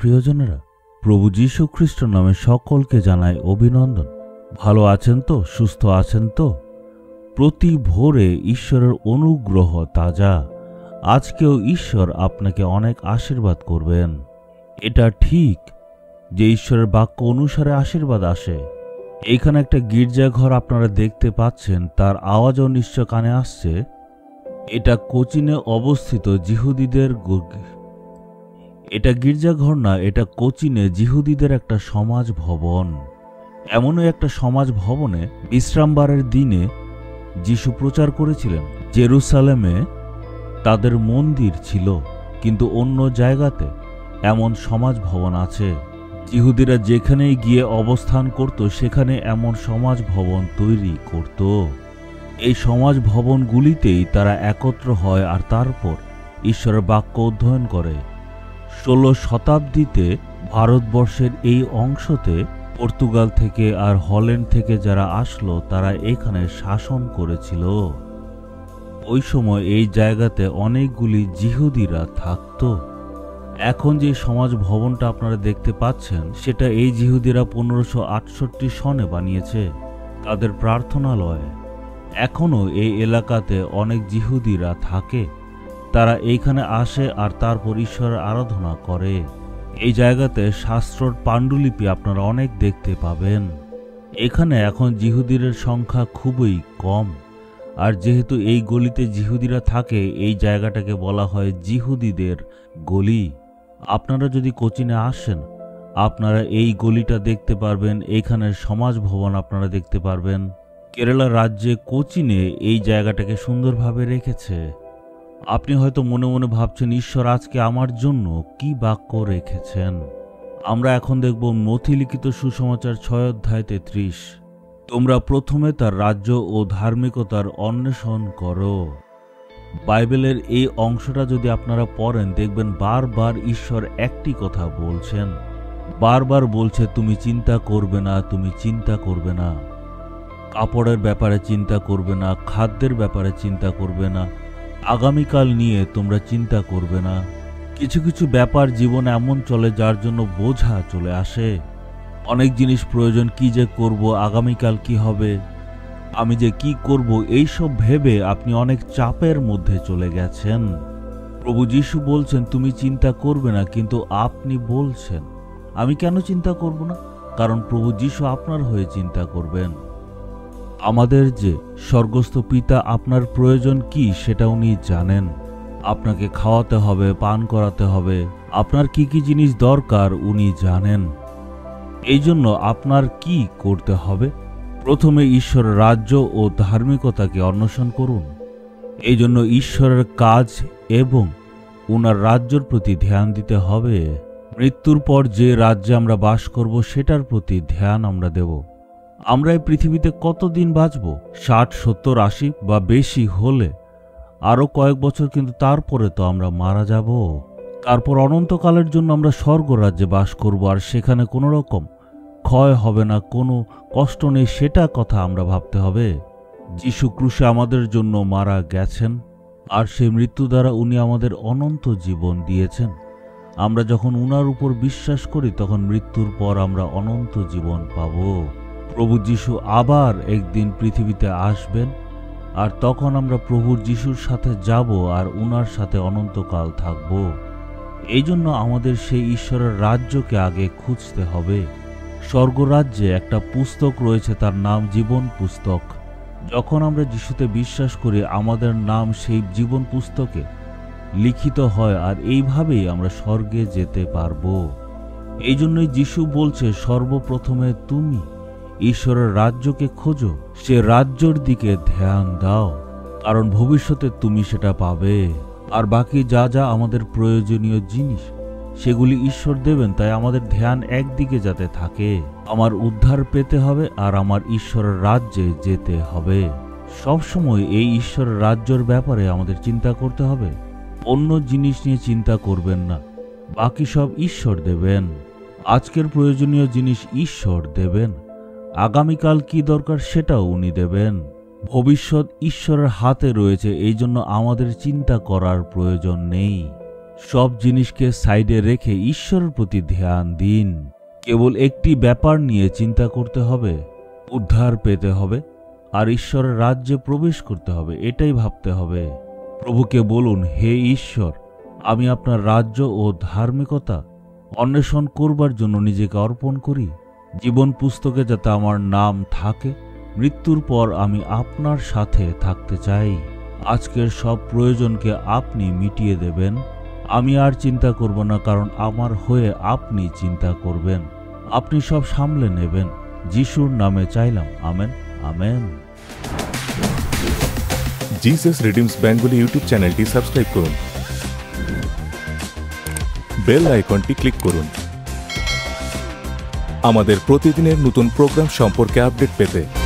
প্রিয়জনেরা, প্রভু যীশু খ্রিস্ট নামে সকলকে জানাই অভিনন্দন। ভালো আছেন তো? সুস্থ আছেন তো? প্রতি ভোরে ঈশ্বরের অনুগ্রহ তাজা। আজকেও ঈশ্বর আপনাকে অনেক আশীর্বাদ করবেন। এটা ঠিক যে ঈশ্বরের বাক্য অনুসারে আশীর্বাদ আসে। এইখানে একটা গির্জাঘর আপনারা দেখতে পাচ্ছেন, তার আওয়াজও নিশ্চয় কানে আসছে। এটা কোচিনে অবস্থিত জিহুদীদের এটা গির্জাঘর না, এটা কোচিনে জিহুদীদের একটা সমাজ ভবন। এমনই একটা সমাজ ভবনে বিশ্রামবারের দিনে যিশু প্রচার করেছিলেন। জেরুসালেমে তাদের মন্দির ছিল, কিন্তু অন্য জায়গাতে এমন সমাজ ভবন আছে। ইহুদিরা যেখানেই গিয়ে অবস্থান করত সেখানে এমন সমাজ ভবন তৈরি করত। এই সমাজ ভবনগুলিতেই তারা একত্র হয় আর তারপর ঈশ্বরের বাক্য অধ্যয়ন করে। 16 শতাব্দীতে ভারতবর্ষের এই অংশতে পর্তুগাল থেকে আর হল্যান্ড থেকে যারা আসলো তারা এখানে শাসন করেছিল। ওই সময় এই জায়গাতে অনেকগুলি জিহুদিরা থাকত। এখন যে সমাজ ভবনটা আপনারা দেখতে পাচ্ছেন সেটা এই জিহুদিরা 1568 সনে বানিয়েছে, তাদের প্রার্থনালয়। এখনও এই এলাকাতে অনেক জিহুদিরা থাকে। তারা এইখানে আসে আর তারপর ঈশ্বরের আরাধনা করে। এই জায়গাতে শাস্ত্রর পাণ্ডুলিপি আপনারা অনেক দেখতে পাবেন। এখানে এখন জিহুদিদের সংখ্যা খুবই কম, আর যেহেতু এই গলিতে জিহুদিরা থাকে এই জায়গাটাকে বলা হয় জিহুদিদের গলি। আপনারা যদি কোচিনে আসেন আপনারা এই গলিটা দেখতে পারবেন, এইখানের সমাজ ভবন আপনারা দেখতে পারবেন। কেরালা রাজ্যে কোচিনে এই জায়গাটাকে সুন্দরভাবে রেখেছে। আপনি হয়তো মনে মনে ভাবছেন, ঈশ্বর আজকে আমার জন্য কি বাক্য রেখেছেন। আমরা এখন দেখব নথিলিখিত সুসমাচার 6 অধ্যায় 33। তোমরা প্রথমে তার রাজ্য ও ধার্মিকতার অন্বেষণ করো। বাইবেলের এই অংশটা যদি আপনারা পড়েন দেখবেন বারবার ঈশ্বর একটি কথা বলছেন। বারবার বলছে তুমি চিন্তা করবে না, তুমি চিন্তা করবে না। কাপড়ের ব্যাপারে চিন্তা করবে না, খাদ্যের ব্যাপারে চিন্তা করবে না, আগামীকাল নিয়ে তোমরা চিন্তা করবে না। কিছু কিছু ব্যাপার জীবনে এমন চলে যার জন্য বোঝা চলে আসে। অনেক জিনিস প্রয়োজন, কি যে করব, আগামীকাল কি হবে, আমি যে কি করব, এইসব ভেবে আপনি অনেক চাপের মধ্যে চলে গেছেন। প্রভু যীশু বলছেন তুমি চিন্তা করবে না, কিন্তু আপনি বলছেন আমি কেন চিন্তা করব না? কারণ প্রভু যীশু আপনার হয়ে চিন্তা করবেন। আমাদের যে স্বর্গস্থ পিতা আপনার প্রয়োজন কি সেটা উনি জানেন। আপনাকে খাওয়াতে হবে, পান করাতে হবে, আপনার কি কি জিনিস দরকার উনি জানেন। এই জন্য আপনার কি করতে হবে? প্রথমে ঈশ্বরের রাজ্য ও ধার্মিকতাকে অন্বেষণ করুন। এই জন্য ঈশ্বরের কাজ এবং উনার রাজ্যের প্রতি ধ্যান দিতে হবে। মৃত্যুর পর যে রাজ্যে আমরা বাস করব সেটার প্রতি ধ্যান আমরা দেব। আমরা এই পৃথিবীতে কতদিন বাঁচব? 60, 70, 80 বা বেশি হলে আরো কয়েক বছর, কিন্তু তারপরে তো আমরা মারা যাব। তারপর অনন্তকালের জন্য আমরা স্বর্গ রাজ্যে বাস করব, আর সেখানে কোনো রকম ক্ষয় হবে না, কোনো কষ্ট নেই, সেটা কথা আমরা ভাবতে হবে। যিশু ক্রুশে আমাদের জন্য মারা গেছেন, আর সেই মৃত্যু দ্বারা উনি আমাদের অনন্ত জীবন দিয়েছেন। আমরা যখন উনার উপর বিশ্বাস করি তখন মৃত্যুর পর আমরা অনন্ত জীবন পাব। প্রভু যীশু আবার একদিন পৃথিবীতে আসবেন, আর তখন আমরা প্রভু যীশুর সাথে যাব আর উনার সাথে অনন্তকাল থাকব। এই জন্য আমাদের সেই ঈশ্বরের রাজ্যকে আগে খুঁজতে হবে। স্বর্গরাজ্যে একটা পুস্তক রয়েছে, তার নাম জীবন পুস্তক। যখন আমরা যিশুতে বিশ্বাস করি আমাদের নাম সেই জীবন পুস্তকে লিখিত হয়, আর এইভাবেই আমরা স্বর্গে যেতে পারব। এই জন্যই যিশু বলছে সর্বপ্রথমে তুমি ঈশ্বরের রাজ্যকে খোঁজো, সে রাজ্যর দিকে ধ্যান দাও, কারণ ভবিষ্যতে তুমি সেটা পাবে। আর বাকি যা যা আমাদের প্রয়োজনীয় জিনিস সেগুলি ঈশ্বর দেবেন। তাই আমাদের ধ্যান একদিকে যাতে থাকে, আমার উদ্ধার পেতে হবে আর আমার ঈশ্বরের রাজ্যে যেতে হবে। সবসময় এই ঈশ্বরের রাজ্যের ব্যাপারে আমাদের চিন্তা করতে হবে। অন্য জিনিস নিয়ে চিন্তা করবেন না, বাকি সব ঈশ্বর দেবেন। আজকের প্রয়োজনীয় জিনিস ঈশ্বর দেবেন, আগামীকাল কি দরকার সেটাও উনি দেবেন। ভবিষ্যৎ ঈশ্বরের হাতে রয়েছে, এই জন্য আমাদের চিন্তা করার প্রয়োজন নেই। সব জিনিসকে সাইডে রেখে ঈশ্বরের প্রতি ধ্যান দিন। কেবল একটি ব্যাপার নিয়ে চিন্তা করতে হবে, উদ্ধার পেতে হবে আর ঈশ্বরের রাজ্যে প্রবেশ করতে হবে, এটাই ভাবতে হবে। প্রভুকে বলুন, হে ঈশ্বর, আমি আপনার রাজ্য ও ধার্মিকতা অন্বেষণ করবার জন্য নিজেকে অর্পণ করি। জীবন পুস্তকে যাতে আমার নাম থাকে, মৃত্যুর পর আমি আপনার সাথে থাকতে চাই। আজকের সব প্রয়োজনকে আপনি মিটিয়ে দেবেন। আমি আর চিন্তা করব না, কারণ আমার হয়ে আপনি চিন্তা করবেন। আপনি সব সামলে নেবেন। যিশুর নামে চাইলাম, amen, amen. Jesus redeems Bengali YouTube চ্যানেলটি সাবস্ক্রাইব করুন, বেল আইকনটি ক্লিক করুন আমাদের প্রতিদিনের নতুন প্রোগ্রাম সম্পর্কে আপডেট পেতে।